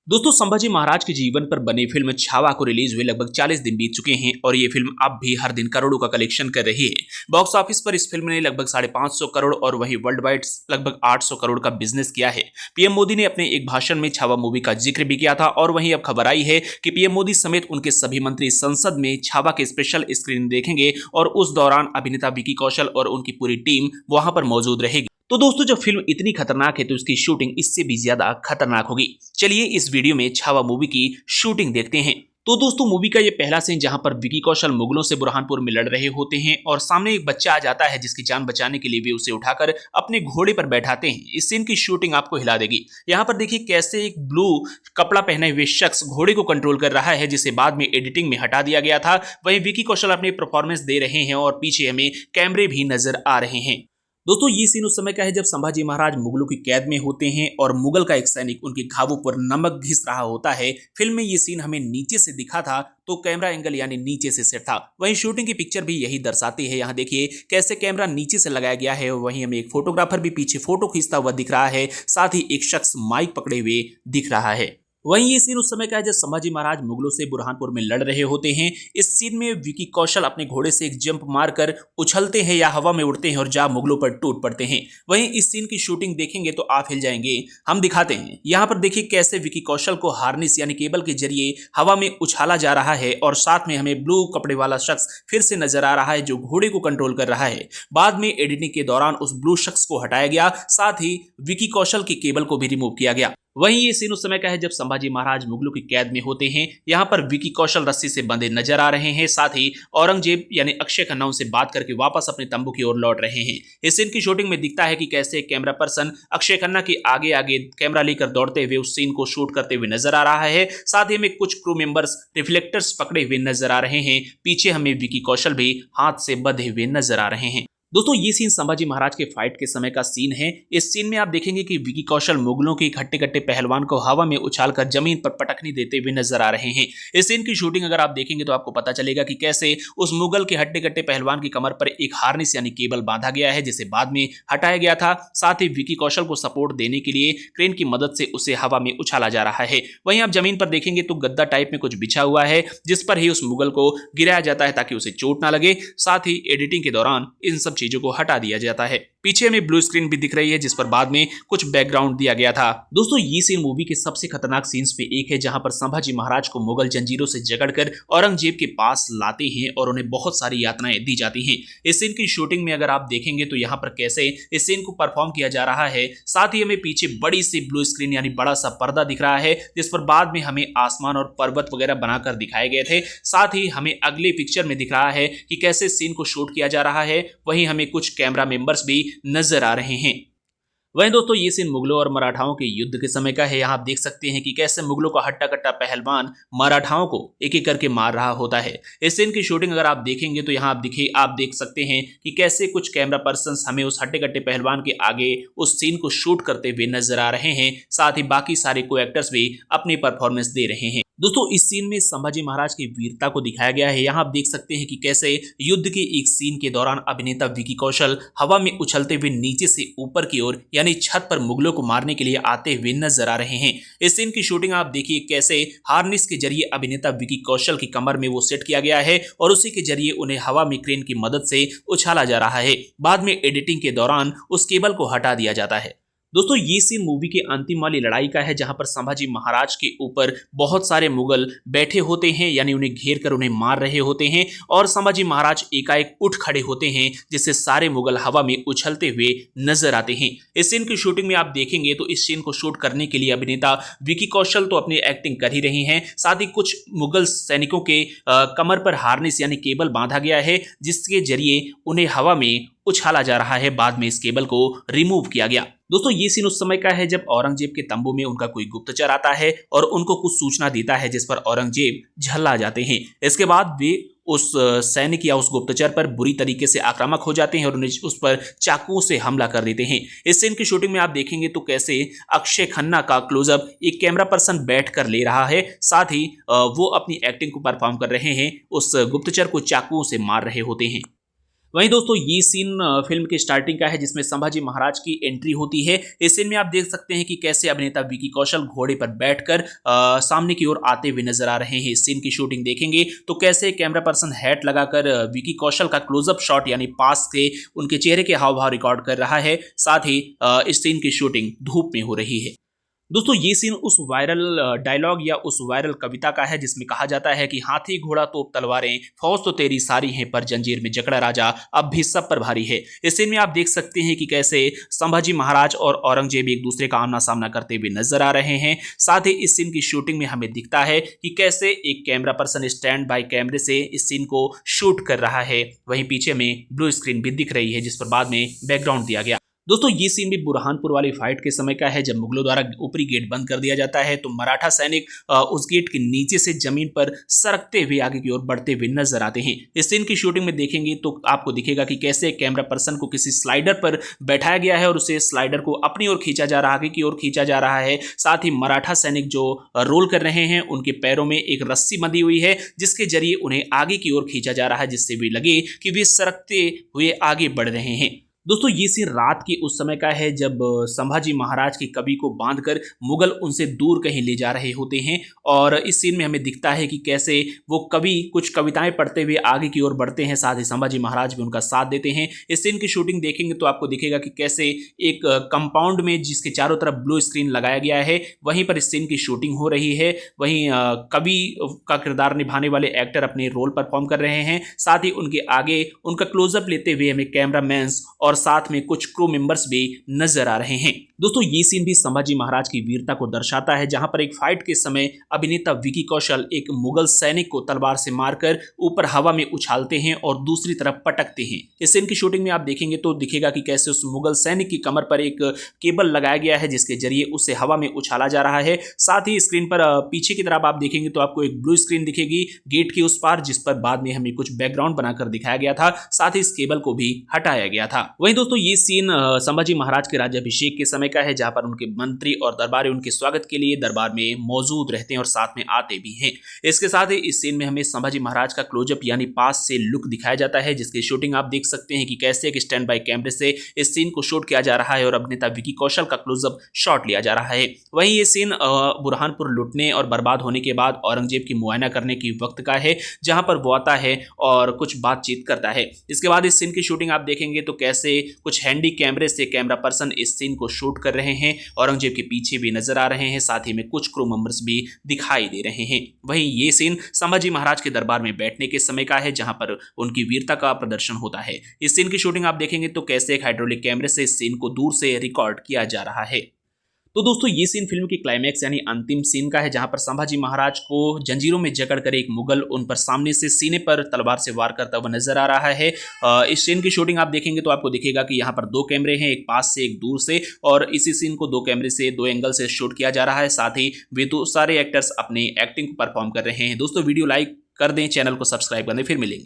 दोस्तों संभाजी महाराज के जीवन पर बनी फिल्म छावा को रिलीज हुए लगभग 40 दिन बीत चुके हैं और ये फिल्म अब भी हर दिन करोड़ों का कलेक्शन कर रही है। बॉक्स ऑफिस पर इस फिल्म ने लगभग 550 करोड़ और वहीं वर्ल्ड वाइड लगभग 800 करोड़ का बिजनेस किया है। पीएम मोदी ने अपने एक भाषण में छावा मूवी का जिक्र भी किया था और वहीं अब खबर आई है कि पीएम मोदी समेत उनके सभी मंत्री संसद में छावा के स्पेशल स्क्रीनिंग देखेंगे और उस दौरान अभिनेता विकी कौशल और उनकी पूरी टीम वहां पर मौजूद रहेगी। तो दोस्तों जब फिल्म इतनी खतरनाक है तो इसकी शूटिंग इससे भी ज्यादा खतरनाक होगी। चलिए इस वीडियो में छावा मूवी की शूटिंग देखते हैं। तो दोस्तों मूवी का ये पहला सीन जहां पर विकी कौशल मुगलों से बुरहानपुर में लड़ रहे होते हैं और सामने एक बच्चा आ जाता है जिसकी जान बचाने के लिए वे उसे उठाकर अपने घोड़े पर बैठाते हैं। इस सीन की शूटिंग आपको हिला देगी। यहाँ पर देखिए कैसे एक ब्लू कपड़ा पहने हुए शख्स घोड़े को कंट्रोल कर रहा है जिसे बाद में एडिटिंग में हटा दिया गया था। वहीं विकी कौशल अपनी परफॉर्मेंस दे रहे हैं और पीछे हमें कैमरे भी नजर आ रहे हैं। दोस्तों ये सीन उस समय का है जब संभाजी महाराज मुगलों की कैद में होते हैं और मुगल का एक सैनिक उनके घावों पर नमक घिस रहा होता है। फिल्म में ये सीन हमें नीचे से दिखा था तो कैमरा एंगल यानी नीचे से सेट था। वहीं शूटिंग की पिक्चर भी यही दर्शाती है। यहाँ देखिए कैसे कैमरा नीचे से लगाया गया है। वहीं हमें एक फोटोग्राफर भी पीछे फोटो खींचता हुआ दिख रहा है, साथ ही एक शख्स माइक पकड़े हुए दिख रहा है। वहीं ये सीन उस समय का है जब संभाजी महाराज मुगलों से बुरहानपुर में लड़ रहे होते हैं। इस सीन में विकी कौशल अपने घोड़े से एक जंप मारकर उछलते हैं या हवा में उड़ते हैं और जा मुगलों पर टूट पड़ते हैं। वहीं इस सीन की शूटिंग देखेंगे तो आप हिल जाएंगे। हम दिखाते हैं। यहाँ पर देखिए कैसे विकी कौशल को हार्निस यानी केबल के जरिए हवा में उछाला जा रहा है और साथ में हमें ब्लू कपड़े वाला शख्स फिर से नजर आ रहा है जो घोड़े को कंट्रोल कर रहा है। बाद में एडिटिंग के दौरान उस ब्लू शख्स को हटाया गया, साथ ही विकी कौशल की केबल को भी रिमूव किया गया। वहीं ये सीन उस समय का है जब संभाजी महाराज मुगलों की कैद में होते हैं। यहाँ पर विकी कौशल रस्सी से बंधे नजर आ रहे हैं, साथ ही औरंगजेब यानी अक्षय खन्ना उनसे बात करके वापस अपने तंबू की ओर लौट रहे हैं। इस सीन की शूटिंग में दिखता है कि कैसे कैमरा पर्सन अक्षय खन्ना के आगे आगे कैमरा लेकर दौड़ते हुए उस सीन को शूट करते हुए नजर आ रहा है। साथ ही हमें कुछ क्रू मेंबर्स रिफ्लेक्टर्स पकड़े हुए नजर आ रहे हैं। पीछे हमें विकी कौशल भी हाथ से बंधे हुए नजर आ रहे हैं। दोस्तों ये सीन संभाजी महाराज के फाइट के समय का सीन है। इस सीन में आप देखेंगे कि विकी कौशल मुगलों के हट्टे कट्टे पहलवान को हवा में उछालकर जमीन पर पटकनी देते हुए नजर आ रहे हैं। इस सीन की शूटिंग अगर आप देखेंगे तो आपको पता चलेगा कि कैसे उस मुगल के हट्टे कट्टे पहलवान की कमर पर एक हार्निस यानी केबल बांधा गया है जिसे बाद में हटाया गया था। साथ ही विकी कौशल को सपोर्ट देने के लिए क्रेन की मदद से उसे हवा में उछाला जा रहा है। वहीं आप जमीन पर देखेंगे तो गद्दा टाइप में कुछ बिछा हुआ है जिस पर ही उस मुगल को गिराया जाता है ताकि उसे चोट ना लगे। साथ ही एडिटिंग के दौरान इन सब चीजों को हटा दिया जाता है। पीछे में ब्लू स्क्रीन भी दिख रही है जिस पर बाद में कुछ बैकग्राउंड दिया गया था। दोस्तों ये सीन मूवी के सबसे खतरनाक सीन्स में एक है जहां पर संभाजी महाराज को मुगल जंजीरों से जकड़कर औरंगजेब के पास लाते हैं और उन्हें बहुत सारी यातनाएं दी जाती हैं। इस सीन की शूटिंग में अगर आप देखेंगे तो यहाँ पर कैसे इस सीन को परफॉर्म किया जा रहा है। साथ ही हमें पीछे बड़ी सी ब्लू स्क्रीन यानी बड़ा सा पर्दा दिख रहा है जिस पर बाद में हमें आसमान और पर्वत वगैरह बनाकर दिखाए गए थे। साथ ही हमें अगले पिक्चर में दिख रहा है कि कैसे सीन को शूट किया जा रहा है। वहीं हमें कुछ कैमरा मेंबर्स भी नजर आ रहे हैं। वहीं दोस्तों ये सीन मुगलों और मराठाओं के युद्ध के समय का है। यहाँ आप देख सकते हैं कि कैसे मुगलों का हट्टा कट्टा पहलवान मराठाओं को एक एक करके मार रहा होता है। इस सीन की शूटिंग अगर आप देखेंगे तो यहाँ आप देख सकते हैं कि कैसे कुछ कैमरा पर्सन्स हमें उस हट्टे कट्टे पहलवान के आगे उस सीन को शूट करते हुए नजर आ रहे हैं। साथ ही बाकी सारे को एक्टर्स भी अपनी परफॉर्मेंस दे रहे हैं। दोस्तों इस सीन में संभाजी महाराज की वीरता को दिखाया गया है। यहाँ आप देख सकते हैं कि कैसे युद्ध के एक सीन के दौरान अभिनेता विकी कौशल हवा में उछलते हुए नीचे से ऊपर की ओर यानी छत पर मुगलों को मारने के लिए आते हुए नजर आ रहे हैं। इस सीन की शूटिंग आप देखिए कैसे हार्निस के जरिए अभिनेता विकी कौशल की कमर में वो सेट किया गया है और उसी के जरिए उन्हें हवा में क्रेन की मदद से उछाला जा रहा है। बाद में एडिटिंग के दौरान उस केबल को हटा दिया जाता है। दोस्तों ये सीन मूवी के अंतिम वाली लड़ाई का है जहां पर संभाजी महाराज के ऊपर बहुत सारे मुगल बैठे होते हैं यानी उन्हें घेर कर उन्हें मार रहे होते हैं और संभाजी महाराज एकाएक उठ खड़े होते हैं जिससे सारे मुगल हवा में उछलते हुए नजर आते हैं। इस सीन की शूटिंग में आप देखेंगे तो इस सीन को शूट करने के लिए अभिनेता विकी कौशल तो अपनी एक्टिंग कर ही रहे हैं, साथ ही कुछ मुगल सैनिकों के कमर पर हार्निस यानी केबल बांधा गया है जिसके जरिए उन्हें हवा में उछाला जा रहा है। बाद में इस केबल को रिमूव किया गया। दोस्तों ये सीन उस समय का है जब औरंगजेब के तंबू में उनका कोई गुप्तचर आता है और उनको कुछ सूचना देता है जिस पर औरंगजेब झल्ला जाते हैं। इसके बाद वे उस सैनिक या उस गुप्तचर पर बुरी तरीके से आक्रामक हो जाते हैं और उन्हें उस पर चाकुओं से हमला कर देते हैं। इस सीन की शूटिंग में आप देखेंगे तो कैसे अक्षय खन्ना का क्लोजअप एक कैमरा पर्सन बैठ कर ले रहा है, साथ ही वो अपनी एक्टिंग को परफॉर्म कर रहे हैं, उस गुप्तचर को चाकुओं से मार रहे होते हैं। वहीं दोस्तों ये सीन फिल्म के स्टार्टिंग का है जिसमें संभाजी महाराज की एंट्री होती है। इस सीन में आप देख सकते हैं कि कैसे अभिनेता विकी कौशल घोड़े पर बैठकर सामने की ओर आते हुए नजर आ रहे हैं। इस सीन की शूटिंग देखेंगे तो कैसे कैमरा पर्सन हैट लगाकर विकी कौशल का क्लोजअप शॉट यानी पास से उनके चेहरे के हाव भाव रिकॉर्ड कर रहा है। साथ ही इस सीन की शूटिंग धूप में हो रही है। दोस्तों ये सीन उस वायरल डायलॉग या उस वायरल कविता का है जिसमें कहा जाता है कि हाथी घोड़ा तोप तलवारें फौज तो तेरी सारी हैं पर जंजीर में जकड़ा राजा अब भी सब पर भारी है। इस सीन में आप देख सकते हैं कि कैसे संभाजी महाराज और औरंगजेब एक दूसरे का आमना सामना करते हुए नजर आ रहे हैं। साथ ही इस सीन की शूटिंग में हमें दिखता है कि कैसे एक कैमरा पर्सन स्टैंड बाय कैमरे से इस सीन को शूट कर रहा है। वहीं पीछे में ब्लू स्क्रीन भी दिख रही है जिस पर बाद में बैकग्राउंड दिया गया। दोस्तों ये सीन भी बुरहानपुर वाली फाइट के समय का है जब मुगलों द्वारा ऊपरी गेट बंद कर दिया जाता है तो मराठा सैनिक उस गेट के नीचे से जमीन पर सरकते हुए आगे की ओर बढ़ते हुए नजर आते हैं। इस सीन की शूटिंग में देखेंगे तो आपको दिखेगा कि कैसे कैमरा पर्सन को किसी स्लाइडर पर बैठाया गया है और उसे स्लाइडर को अपनी ओर खींचा जा रहा है, आगे की ओर खींचा जा रहा है। साथ ही मराठा सैनिक जो रोल कर रहे हैं उनके पैरों में एक रस्सी बंधी हुई है जिसके जरिए उन्हें आगे की ओर खींचा जा रहा है जिससे भी लगे कि वे सरकते हुए आगे बढ़ रहे हैं। दोस्तों ये सीन रात की उस समय का है जब संभाजी महाराज की कवि को बांधकर मुगल उनसे दूर कहीं ले जा रहे होते हैं और इस सीन में हमें दिखता है कि कैसे वो कवि कुछ कविताएं पढ़ते हुए आगे की ओर बढ़ते हैं। साथ ही संभाजी महाराज भी उनका साथ देते हैं। इस सीन की शूटिंग देखेंगे तो आपको दिखेगा कि कैसे एक कंपाउंड में जिसके चारों तरफ ब्लू स्क्रीन लगाया गया है वहीं पर इस सीन की शूटिंग हो रही है। वहीं कवि का किरदार निभाने वाले एक्टर अपने रोल परफॉर्म कर रहे हैं। साथ ही उनके आगे उनका क्लोजअप लेते हुए हमें कैमरामैन्स और साथ में कुछ क्रू मेंबर्स भी नजर आ रहे हैं। दोस्तों ये सीन भी संभाजी महाराज की वीरता को दर्शाता है जहां पर एक फाइट के समय अभिनेता विकी कौशल एक मुगल सैनिक को तलवार से मारकर ऊपर हवा में उछालते हैं और दूसरी तरफ पटकते हैं। इस सीन की शूटिंग में आप देखेंगे तो दिखेगा कि कैसे उस मुगल सैनिक की कमर पर एक केबल लगाया गया है जिसके जरिए उसे हवा में उछाला जा रहा है। साथ ही स्क्रीन पर पीछे की तरफ आप देखेंगे तो आपको एक ब्लू स्क्रीन दिखेगी गेट के उस पार जिस पर बाद में हमें कुछ बैकग्राउंड बनाकर दिखाया गया था। साथ ही इस केबल को भी हटाया गया था। वहीं दोस्तों ये सीन संभाजी महाराज के राज्याभिषेक के समय का है जहां पर उनके मंत्री और दरबारी उनके स्वागत के लिए दरबार में मौजूद रहते हैं और साथ में आते भी हैं। इसके साथ ही इस सीन में हमें संभाजी महाराज का क्लोजअप यानी पास से लुक दिखाया जाता है जिसकी शूटिंग आप देख सकते हैं कि कैसे एक स्टैंड बाय कैमरे से इस सीन को शूट किया जा रहा है और अभिनेता विकी कौशल का क्लोजअप शॉट लिया जा रहा है। वहीं ये सीन बुरहानपुर लुटने और बर्बाद होने के बाद औरंगजेब की मुआयना करने की वक्त का है जहां पर वो आता है और कुछ बातचीत करता है। इसके बाद इस सीन की शूटिंग आप देखेंगे तो कैसे कुछ हैंडी कैमरे से कैमरा पर्सन इस सीन को शूट कर रहे हैं। औरंगजेब के पीछे भी नजर आ रहे हैं। साथ ही में कुछ क्रू मेंबर्स भी दिखाई दे रहे हैं। वहीं ये सीन संभाजी महाराज के दरबार में बैठने के समय का है जहां पर उनकी वीरता का प्रदर्शन होता है। इस सीन की शूटिंग आप देखेंगे तो कैसे एक हाइड्रोलिक कैमरे से इस सीन को दूर से रिकॉर्ड किया जा रहा है। तो दोस्तों ये सीन फिल्म की क्लाइमैक्स यानी अंतिम सीन का है जहां पर संभाजी महाराज को जंजीरों में जकड़कर एक मुगल उन पर सामने से सीने पर तलवार से वार करता हुआ नजर आ रहा है। इस सीन की शूटिंग आप देखेंगे तो आपको दिखेगा कि यहाँ पर दो कैमरे हैं, एक पास से एक दूर से, और इसी सीन को दो कैमरे से दो एंगल से शूट किया जा रहा है। साथ ही वे तो सारे एक्टर्स अपनी एक्टिंग को परफॉर्म कर रहे हैं। दोस्तों वीडियो लाइक कर दें, चैनल को सब्सक्राइब कर दें, फिर मिलेंगे।